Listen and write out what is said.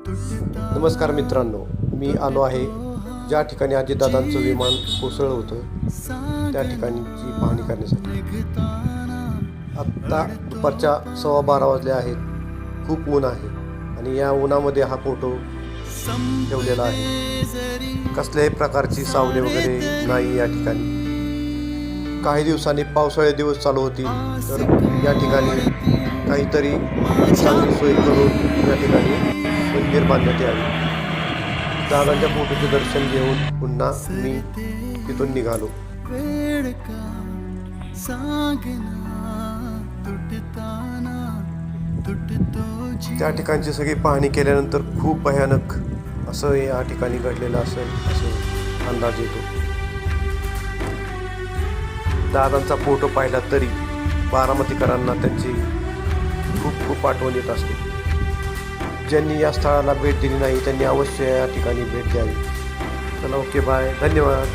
नमस्कार मित्रांनो, मी आलो आहे ज्या ठिकाणी अजितदादांचं विमान कोसळलं होतं त्या ठिकाणची पाहणी करण्यासाठी. आत्ता दुपारच्या 12:15 वाजले आहेत. खूप ऊन आहे आणि या उन्हामध्ये हा फोटो ठेवलेला आहे. कसल्याही प्रकारची सावली वगैरे नाही या ठिकाणी. काही दिवसांनी पावसाळे दिवस चालू होतील तर या ठिकाणी काहीतरी चांगली सोय करून या ठिकाणी मंदिर बांधण्यात यावे. दादांच्या फोटोचे दर्शन घेऊन पुन्हा मी तिथून निघालो. त्या ठिकाणची सगळी पाहणी केल्यानंतर खूप भयानक असं या ठिकाणी घडलेलं असेल असं अंदाज येतो. दादांचा फोटो पाहिला तरी बारामतीकरांना त्यांची खूप खूप आठवण येत असते. ज्यांनी या स्थळाला भेट दिली नाही त्यांनी अवश्य या ठिकाणी भेट द्यावी. चला, ओके, बाय, धन्यवाद.